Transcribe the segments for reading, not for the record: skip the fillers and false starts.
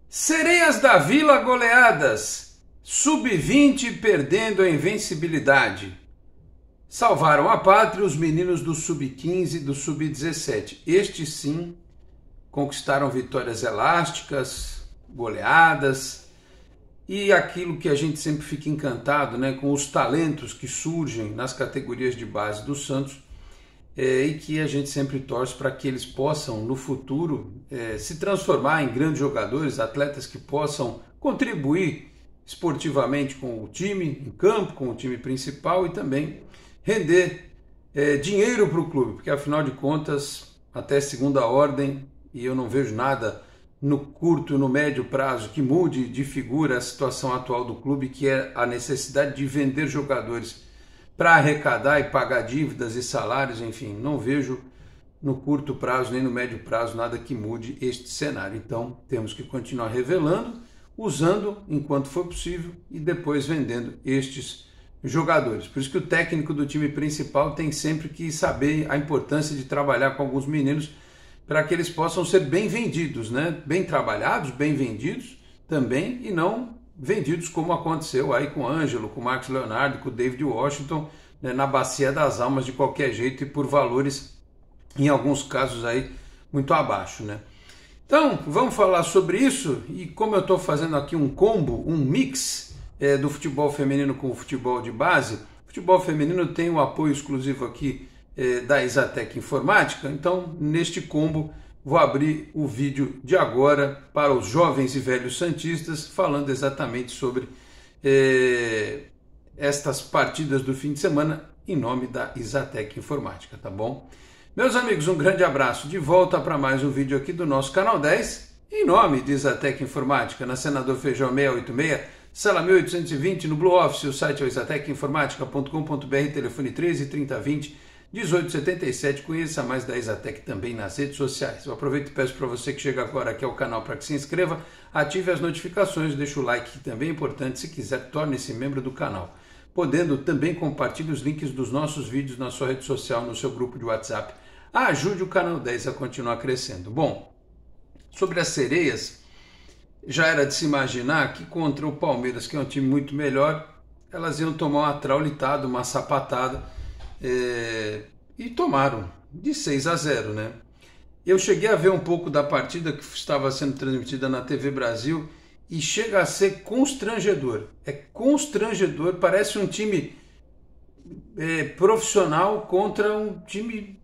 Sereias da Vila goleadas, sub-20 perdendo a invencibilidade. Salvaram a pátria os meninos do sub-15 e do sub-17. Estes sim conquistaram vitórias elásticas, goleadas e aquilo que a gente sempre fica encantado, né, com os talentos que surgem nas categorias de base do Santos e que a gente sempre torce para que eles possam no futuro se transformar em grandes jogadores, atletas que possam contribuir esportivamente com o time em campo, com o time principal e também render dinheiro para o clube, porque afinal de contas, até segunda ordem, e eu não vejo nada no curto e no médio prazo que mude de figura a situação atual do clube, que é a necessidade de vender jogadores para arrecadar e pagar dívidas e salários, enfim, não vejo no curto prazo nem no médio prazo nada que mude este cenário. Então temos que continuar revelando, usando enquanto for possível e depois vendendo estes jogadores. Por isso que o técnico do time principal tem sempre que saber a importância de trabalhar com alguns meninos para que eles possam ser bem vendidos, né? Bem trabalhados, bem vendidos também e não vendidos como aconteceu aí com o Ângelo, com o Marcos Leonardo, com o David Washington, né, na bacia das almas de qualquer jeito e por valores, em alguns casos aí, muito abaixo, né? Então, vamos falar sobre isso e como eu estou fazendo aqui um combo, um mix do futebol feminino com o futebol de base, o futebol feminino tem o apoio exclusivo aqui da Exatec Informática, então neste combo vou abrir o vídeo de agora para os jovens e velhos santistas, falando exatamente sobre estas partidas do fim de semana em nome da Exatec Informática, tá bom? Meus amigos, um grande abraço, de volta para mais um vídeo aqui do nosso Canal 10, em nome de Exatec Informática, na Senador Feijão 686, sala 1820, no Blue Office, o site é o exatecinformatica.com.br, telefone 13 3020 1877, conheça mais da Exatec também nas redes sociais. Eu aproveito e peço para você que chega agora aqui ao canal para que se inscreva, ative as notificações, deixe o like que também é importante, se quiser torne-se membro do canal. Podendo também compartilhe os links dos nossos vídeos na sua rede social, no seu grupo de WhatsApp. Ajude o Canal 10 a continuar crescendo. Bom, sobre as sereias, já era de se imaginar que contra o Palmeiras, que é um time muito melhor, elas iam tomar uma traulitada, uma sapatada, e tomaram de 6-0, né? Eu cheguei a ver um pouco da partida que estava sendo transmitida na TV Brasil e chega a ser constrangedor. É constrangedor, parece um time profissional contra um time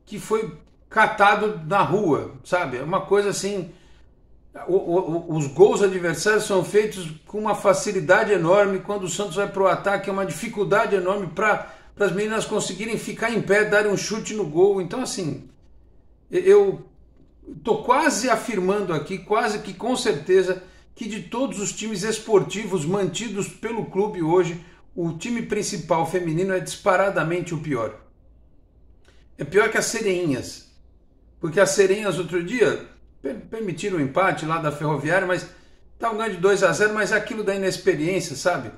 que foi catado na rua, sabe? É uma coisa assim. Os gols adversários são feitos com uma facilidade enorme. Quando o Santos vai para o ataque, é uma dificuldade enorme para as meninas conseguirem ficar em pé, darem um chute no gol. Então, assim, eu estou quase afirmando aqui, quase que com certeza, que de todos os times esportivos mantidos pelo clube hoje, o time principal feminino é disparadamente o pior. É pior que as Sereinhas, porque as Sereinhas outro dia permitiram o empate lá da Ferroviária, mas estavam ganhando de 2-0, mas é aquilo da inexperiência, sabe?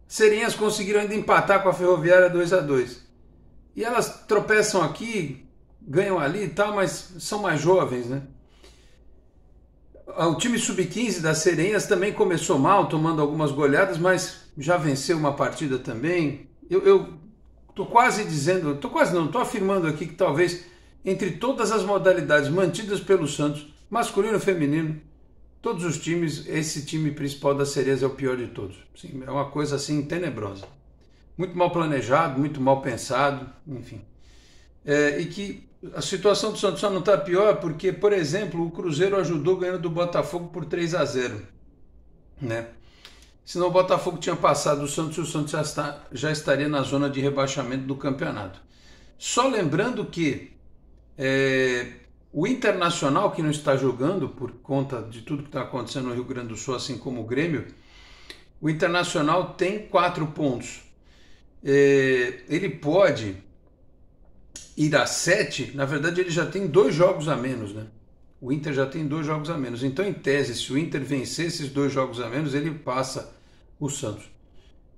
Sereinhas conseguiram ainda empatar com a Ferroviária 2-2. E elas tropeçam aqui, ganham ali e tal, mas são mais jovens, né? O time sub-15 das Sereinhas também começou mal, tomando algumas goleadas, mas já venceu uma partida também. Eu tô quase dizendo, tô afirmando aqui que talvez entre todas as modalidades mantidas pelo Santos, masculino e feminino, todos os times, esse time principal das Sereias é o pior de todos. Sim, é uma coisa assim tenebrosa. Muito mal planejado, muito mal pensado, enfim. E que a situação do Santos só não está pior porque, por exemplo, o Cruzeiro ajudou ganhando do Botafogo por 3-0. Né? Senão o Botafogo tinha passado o Santos e o Santos já estaria na zona de rebaixamento do campeonato. Só lembrando que o Internacional, que não está jogando por conta de tudo que está acontecendo no Rio Grande do Sul, assim como o Grêmio, o Internacional tem 4 pontos. Ele pode ir a 7, na verdade ele já tem 2 jogos a menos, né? O Inter já tem 2 jogos a menos, então em tese, se o Inter vencer esses 2 jogos a menos, ele passa o Santos.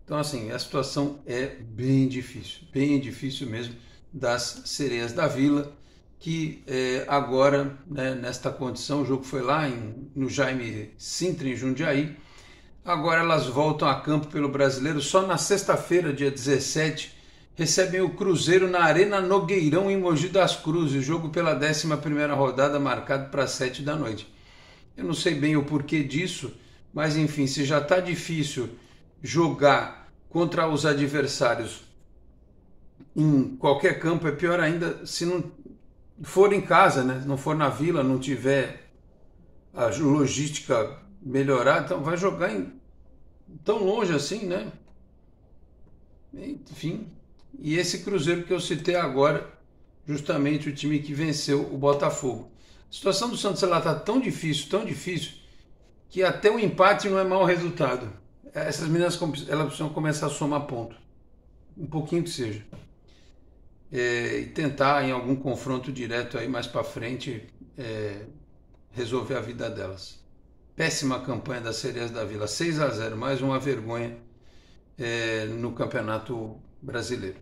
Então assim, a situação é bem difícil mesmo das Sereias da Vila, que agora, né, nesta condição, o jogo foi lá no Jaime Sintra, em Jundiaí, agora elas voltam a campo pelo Brasileiro. Só na sexta-feira, dia 17, recebem o Cruzeiro na Arena Nogueirão, em Mogi das Cruzes, jogo pela 11ª rodada, marcado para 7 da noite. Eu não sei bem o porquê disso, mas enfim, se já está difícil jogar contra os adversários em qualquer campo, é pior ainda se não for em casa, né? Não for na Vila, não tiver a logística melhorada, então vai jogar tão longe assim, né? Enfim, e esse Cruzeiro que eu citei agora, justamente o time que venceu o Botafogo. A situação do Santos está tão difícil, que até o empate não é mau resultado. Essas meninas elas precisam começar a somar ponto, um pouquinho que seja. E tentar em algum confronto direto aí mais para frente resolver a vida delas. Péssima campanha das Sereias da Vila, 6-0, mais uma vergonha no Campeonato Brasileiro.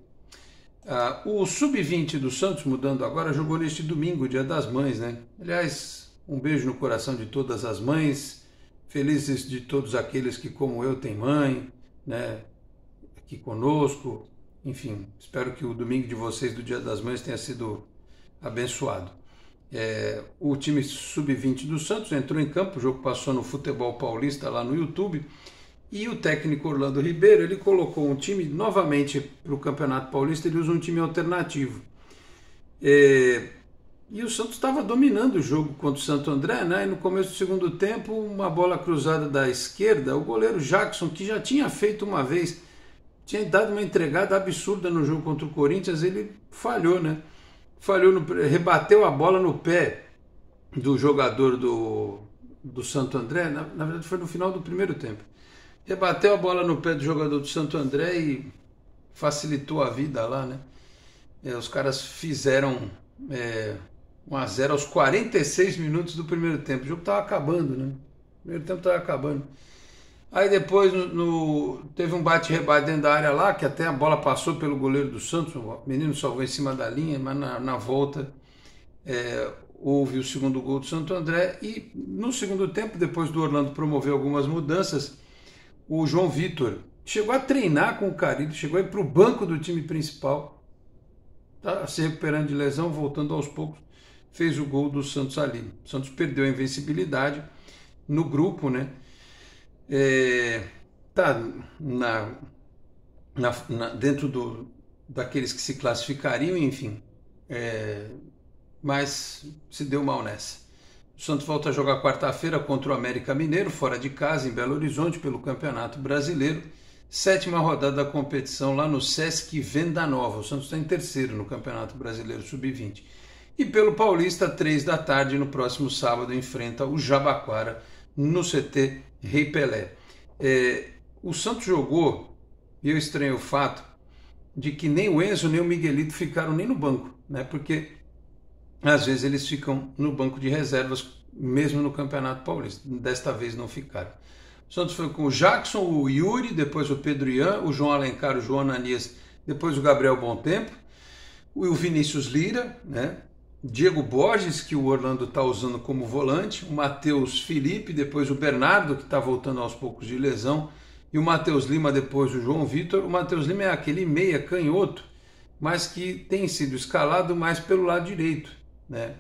O Sub-20 do Santos, mudando agora, jogou neste domingo, Dia das Mães, né? Aliás, um beijo no coração de todas as mães, felizes de todos aqueles que, como eu, têm mãe, né? Aqui conosco. Enfim, espero que o domingo de vocês do Dia das Mães tenha sido abençoado. O time Sub-20 do Santos entrou em campo, o jogo passou no Futebol Paulista lá no YouTube, e o técnico Orlando Ribeiro, ele colocou um time novamente para o Campeonato Paulista, ele usa um time alternativo. E o Santos estava dominando o jogo contra o Santo André, né? E no começo do segundo tempo, uma bola cruzada da esquerda, o goleiro Jackson, que já tinha feito uma vez, tinha dado uma entregada absurda no jogo contra o Corinthians, ele falhou, né? Rebateu a bola no pé do jogador do Santo André, na verdade foi no final do primeiro tempo. Rebateu a bola no pé do jogador do Santo André e facilitou a vida lá, né? Os caras fizeram 1-0 aos 46 minutos do primeiro tempo. O jogo estava acabando, né? O primeiro tempo estava acabando. Aí depois teve um bate-rebate dentro da área lá, que até a bola passou pelo goleiro do Santos, o menino salvou em cima da linha, mas na volta houve o segundo gol do Santo André. E no segundo tempo, depois do Orlando promover algumas mudanças, o João Vitor chegou a treinar com o Carille, chegou a ir para o banco do time principal, tá se recuperando de lesão, voltando aos poucos, fez o gol do Santos ali. O Santos perdeu a invencibilidade no grupo, né? Tá dentro daqueles que se classificariam, enfim, mas se deu mal nessa. O Santos volta a jogar quarta-feira contra o América Mineiro, fora de casa, em Belo Horizonte, pelo Campeonato Brasileiro. 7ª rodada da competição lá no Sesc Venda Nova. O Santos está em terceiro no Campeonato Brasileiro Sub-20. E pelo Paulista, 3 da tarde, no próximo sábado, enfrenta o Jabaquara no CT Rei Pelé. O Santos jogou, e eu estranho o fato, de que nem o Enzo nem o Miguelito ficaram nem no banco, né? Porque às vezes eles ficam no banco de reservas, mesmo no Campeonato Paulista. Desta vez não ficaram. O Santos foi com o Jackson, o Yuri, depois o Pedro Ian, o João Alencar, o João Ananias, depois o Gabriel Bom Tempo, o Vinícius Lira, né? Diego Borges, que o Orlando está usando como volante, o Matheus Felipe, depois o Bernardo, que está voltando aos poucos de lesão, e o Matheus Lima, depois o João Vitor. O Matheus Lima é aquele meia canhoto, mas que tem sido escalado mais pelo lado direito, né?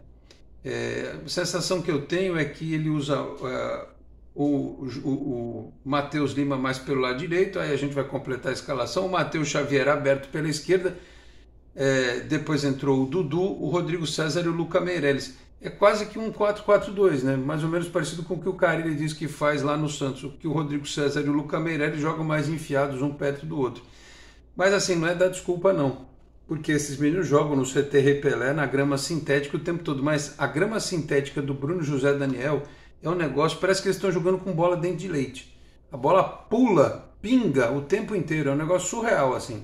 A sensação que eu tenho é que ele usa o Matheus Lima mais pelo lado direito, aí a gente vai completar a escalação, o Matheus Xavier aberto pela esquerda, depois entrou o Dudu, o Rodrigo César e o Luca Meireles. É quase que um 4-4-2, né? Mais ou menos parecido com o que o Carille diz que faz lá no Santos, que o Rodrigo César e o Luca Meireles jogam mais enfiados um perto do outro. Mas assim, não é dar desculpa não, porque esses meninos jogam no CT Rei Pelé, na grama sintética o tempo todo, mas a grama sintética do Bruno José Daniel é um negócio, parece que eles estão jogando com bola dentro de leite. A bola pula, pinga o tempo inteiro, é um negócio surreal assim.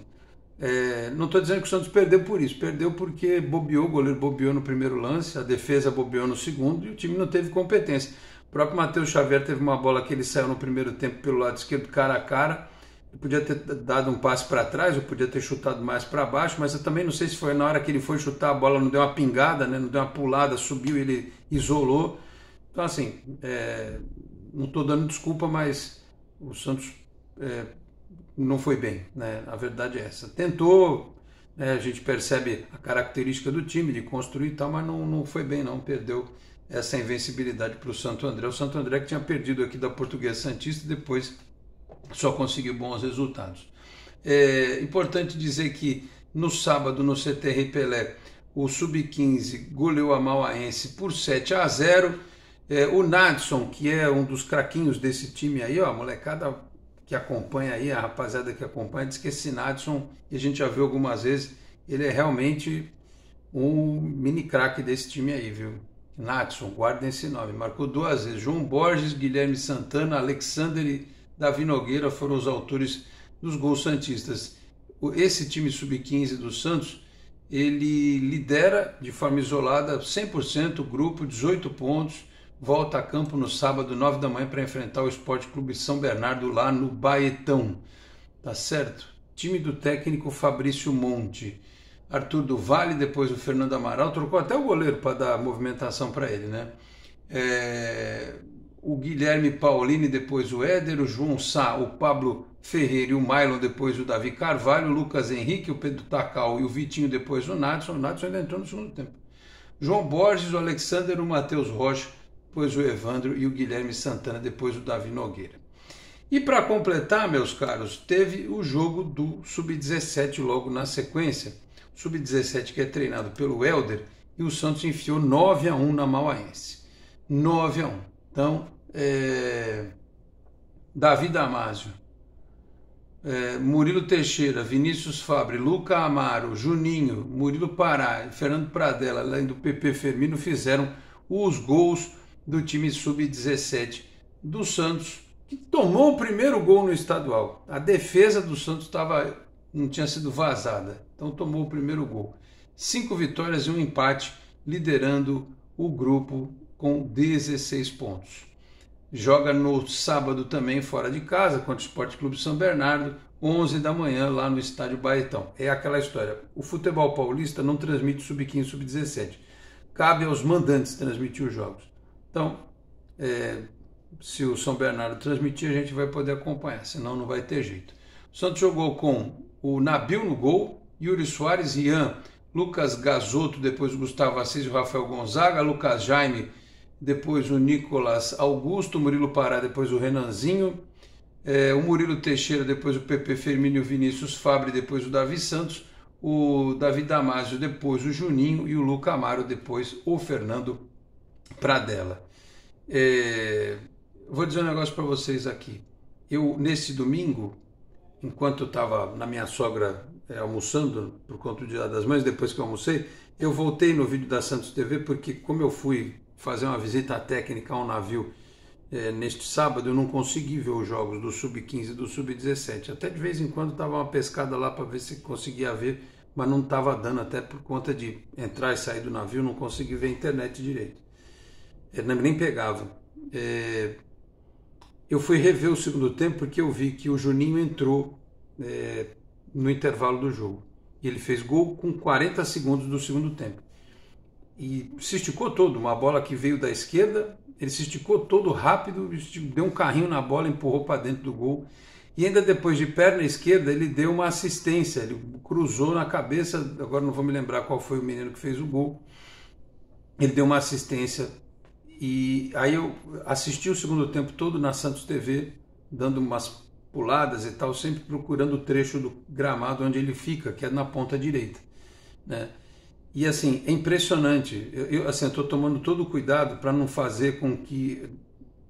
Não estou dizendo que o Santos perdeu por isso, perdeu porque bobeou, o goleiro bobeou no primeiro lance, a defesa bobeou no segundo e o time não teve competência. O próprio Matheus Xavier teve uma bola que ele saiu no primeiro tempo pelo lado esquerdo, cara a cara, podia ter dado um passe para trás, ou podia ter chutado mais para baixo, mas eu também não sei se foi na hora que ele foi chutar, a bola não deu uma pingada, né? Não deu uma pulada, subiu, ele isolou. Então, assim, não estou dando desculpa, mas o Santos não foi bem, né? A verdade é essa. Tentou, né? A gente percebe a característica do time de construir e tal, mas não foi bem, não. Perdeu essa invencibilidade para o Santo André. O Santo André que tinha perdido aqui da Portuguesa Santista e depois só conseguiu bons resultados. É importante dizer que no sábado, no CTR Pelé, o Sub-15 goleou a Mauaense por 7-0. O Nadson, que é um dos craquinhos desse time aí, ó, a molecada que acompanha aí, a rapaziada que acompanha, diz que esse Nadson, e a gente já viu algumas vezes, ele é realmente um mini craque desse time aí, viu? Nadson, guardem esse nome, marcou 2 vezes. João Borges, Guilherme Santana, Alexander e Davi Nogueira foram os autores dos gols santistas. Esse time Sub-15 do Santos, ele lidera de forma isolada 100% o grupo, 18 pontos, volta a campo no sábado, 9 da manhã, para enfrentar o Esporte Clube São Bernardo lá no Baetão. Tá certo? Time do técnico Fabrício Monte. Arthur do Vale, depois o Fernando Amaral, trocou até o goleiro para dar movimentação para ele, né? O Guilherme Paulini, depois o Éder, o João Sá, o Pablo Ferreira e o Mailon, depois o Davi Carvalho, o Lucas Henrique, o Pedro Tacal e o Vitinho, depois o Nadson. O Nadson ainda entrou no segundo tempo. João Borges, o Alexander, o Matheus Rocha, depois o Evandro e o Guilherme Santana, depois o Davi Nogueira. E para completar, meus caros, teve o jogo do Sub-17 logo na sequência. O Sub-17 que é treinado pelo Helder, e o Santos enfiou 9-1 na Mauaense. 9-1. Então, Davi Damasio, Murilo Teixeira, Vinícius Fabre, Luca Amaro, Juninho, Murilo Pará, Fernando Pradella, além do PP Firmino, fizeram os gols do time Sub-17 do Santos, que tomou o primeiro gol no estadual. A defesa do Santos não tinha sido vazada, então tomou o primeiro gol. 5 vitórias e um empate, liderando o grupo com 16 pontos. Joga no sábado também fora de casa contra o Esporte Clube São Bernardo, 11 da manhã lá no estádio Baetão. É aquela história, o futebol paulista não transmite Sub-15 e Sub-17. Cabe aos mandantes transmitir os jogos. Então, se o São Bernardo transmitir, a gente vai poder acompanhar, senão não vai ter jeito. O Santos jogou com o Nabil no gol, Yuri Soares, Ian, Lucas Gazotto, depois o Gustavo Assis e o Rafael Gonzaga, Lucas Jaime, depois o Nicolas Augusto, o Murilo Pará, depois o Renanzinho, o Murilo Teixeira, depois o PP Firmino e o Vinícius Fabre, depois o Davi Santos, o Davi Damasio, depois o Juninho e o Luca Amaro, depois o Fernando Pradella. Vou dizer um negócio para vocês aqui. Eu, nesse domingo, enquanto eu estava na minha sogra almoçando, por conta do Dia das Mães, depois que eu almocei, eu voltei no vídeo da Santos TV, porque como eu fui fazer uma visita técnica a um navio neste sábado, eu não consegui ver os jogos do Sub-15 e do Sub-17. Até de vez em quando estava uma pescada lá para ver se conseguia ver, mas não estava dando, até por conta de entrar e sair do navio, não consegui ver a internet direito. Nem pegava. Eu fui rever o segundo tempo porque eu vi que o Juninho entrou no intervalo do jogo. E ele fez gol com 40 segundos do segundo tempo. E se esticou todo, uma bola que veio da esquerda, ele se esticou todo rápido, deu um carrinho na bola, empurrou para dentro do gol. E ainda depois de perna esquerda, ele deu uma assistência, ele cruzou na cabeça, agora não vou me lembrar qual foi o menino que fez o gol. Ele deu uma assistência. E aí eu assisti o segundo tempo todo na Santos TV, dando umas puladas e tal, sempre procurando o trecho do gramado onde ele fica, que é na ponta direita, né? E assim, é impressionante, eu estou tomando todo o cuidado para não fazer com que,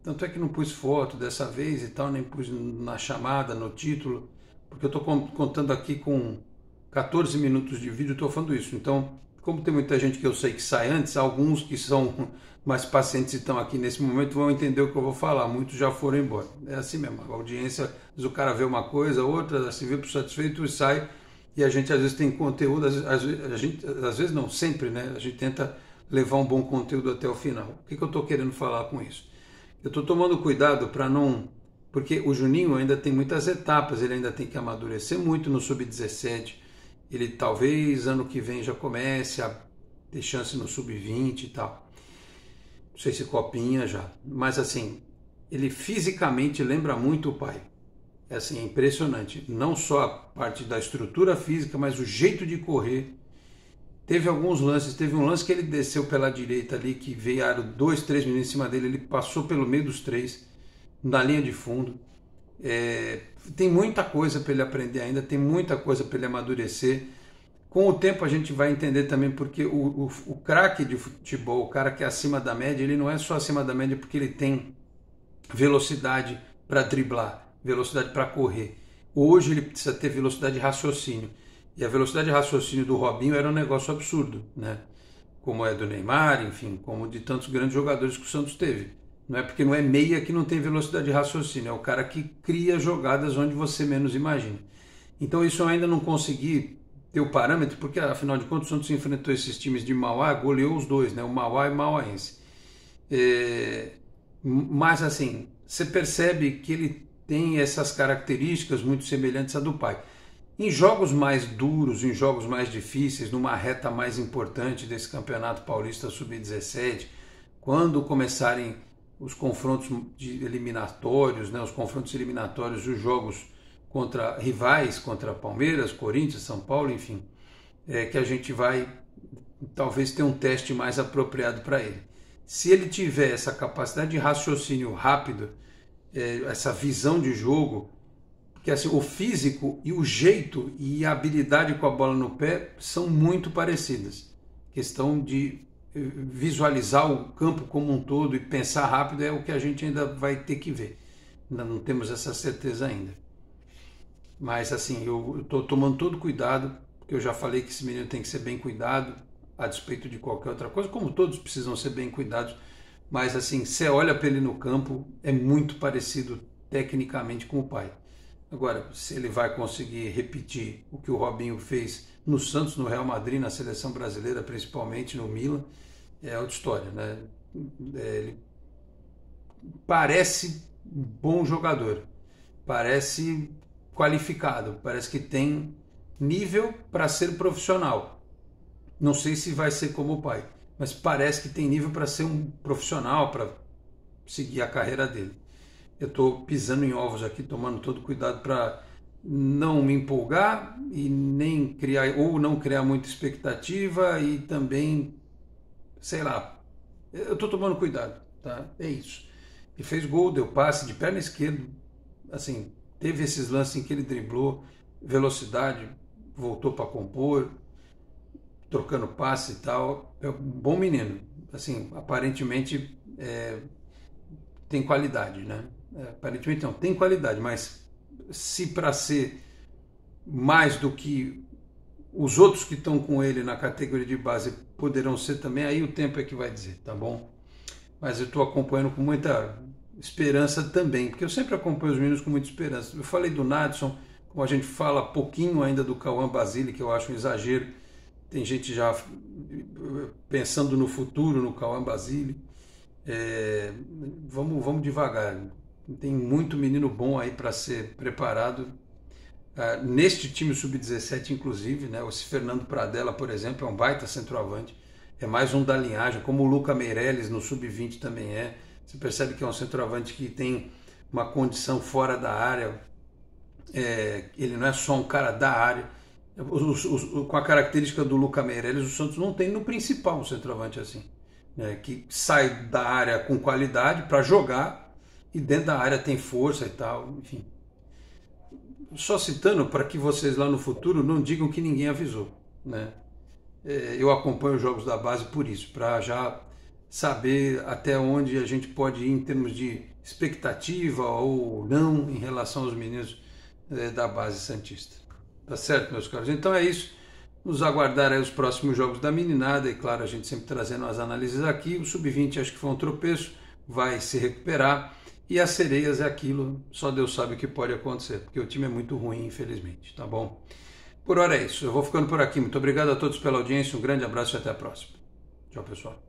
tanto é que não pus foto dessa vez e tal, nem pus na chamada, no título, porque eu estou contando aqui com 14 minutos de vídeo, estou falando isso. Então, como tem muita gente que eu sei que sai antes, alguns que são mais pacientes e estão aqui nesse momento vão entender o que eu vou falar, muitos já foram embora. É assim mesmo, a audiência, às vezes o cara vê uma coisa, outra, se vê por satisfeito e sai, e a gente às vezes tem conteúdo, às vezes não, sempre, né? A gente tenta levar um bom conteúdo até o final. O que eu estou querendo falar com isso? Eu estou tomando cuidado para não porque o Juninho ainda tem muitas etapas, ele ainda tem que amadurecer muito no sub-17, ele talvez ano que vem já comece a ter chance no sub-20 e tal, não sei se copinha já, mas assim, ele fisicamente lembra muito o pai, é assim, é impressionante, não só a parte da estrutura física, mas o jeito de correr. Teve alguns lances, teve um lance que ele desceu pela direita ali, que veio 2, 3 meninos em cima dele, ele passou pelo meio dos 3, na linha de fundo. Tem muita coisa para ele aprender ainda, tem muita coisa para ele amadurecer. Com o tempo a gente vai entender também porque o craque de futebol, o cara que é acima da média, ele não é só acima da média porque ele tem velocidade para driblar, velocidade para correr. Hoje ele precisa ter velocidade de raciocínio. E a velocidade de raciocínio do Robinho era um negócio absurdo, né? Como é do Neymar, enfim, como de tantos grandes jogadores que o Santos teve. Não é porque não é meia que não tem velocidade de raciocínio, é o cara que cria jogadas onde você menos imagina. Então isso eu ainda não consegui ter o parâmetro, porque afinal de contas o Santos enfrentou esses times de Mauá, goleou os dois, né? O Mauá e o Mauaense. Mas assim, você percebe que ele tem essas características muito semelhantes à do pai. Em jogos mais duros, em jogos mais difíceis, numa reta mais importante desse Campeonato Paulista Sub-17, quando começarem os confrontos eliminatórios, né, os confrontos eliminatórios, os jogos contra rivais, contra Palmeiras, Corinthians, São Paulo, enfim, que a gente vai talvez ter um teste mais apropriado para ele. Se ele tiver essa capacidade de raciocínio rápido, essa visão de jogo, porque assim, o físico e o jeito e a habilidade com a bola no pé são muito parecidas. Questão de visualizar o campo como um todo e pensar rápido é o que a gente ainda vai ter que ver. Ainda não temos essa certeza ainda. Mas assim, eu estou tomando todo cuidado, porque eu já falei que esse menino tem que ser bem cuidado, a despeito de qualquer outra coisa, como todos precisam ser bem cuidados. Mas assim, você olha para ele no campo, é muito parecido tecnicamente com o pai. Agora, se ele vai conseguir repetir o que o Robinho fez no Santos, no Real Madrid, na seleção brasileira, principalmente no Milan, é outra história, né? Ele parece bom jogador, parece qualificado, parece que tem nível para ser profissional. Não sei se vai ser como o pai, mas parece que tem nível para ser um profissional, para seguir a carreira dele. Eu estou pisando em ovos aqui, tomando todo cuidado para não me empolgar e nem criar, ou não criar muita expectativa e também, sei lá, eu estou tomando cuidado, tá? É isso. Ele fez gol, deu passe de perna esquerda, assim, teve esses lances em que ele driblou, velocidade, voltou para compor, trocando passe e tal. É um bom menino, assim, aparentemente tem qualidade, né? Aparentemente não, tem qualidade, mas se para ser mais do que os outros que estão com ele na categoria de base poderão ser também, aí o tempo é que vai dizer, tá bom? Mas eu estou acompanhando com muita esperança também, porque eu sempre acompanho os meninos com muita esperança. Eu falei do Nadson, como a gente fala pouquinho ainda do Cauã Basile, que eu acho um exagero, tem gente já pensando no futuro no Cauã Basile. Vamos devagar, tem muito menino bom aí para ser preparado neste time sub-17 inclusive, né? Esse Fernando Pradella, por exemplo, é um baita centroavante, é mais um da linhagem, como o Luca Meirelles no sub-20 também é. Você percebe que é um centroavante que tem uma condição fora da área, ele não é só um cara da área. Com a característica do Luca Meirelles, o Santos não tem no principal um centroavante assim, né? Que sai da área com qualidade para jogar e dentro da área tem força e tal, enfim. Só citando para que vocês lá no futuro não digam que ninguém avisou, né? Eu acompanho os jogos da base por isso, para já saber até onde a gente pode ir em termos de expectativa ou não em relação aos meninos da base santista. Tá certo, meus caros? Então é isso. Nos aguardar aí os próximos jogos da meninada e claro, a gente sempre trazendo as análises aqui. O sub-20 acho que foi um tropeço, vai se recuperar. E as sereias é aquilo, só Deus sabe o que pode acontecer, porque o time é muito ruim, infelizmente, tá bom? Por hora é isso, eu vou ficando por aqui. Muito obrigado a todos pela audiência, um grande abraço e até a próxima. Tchau, pessoal.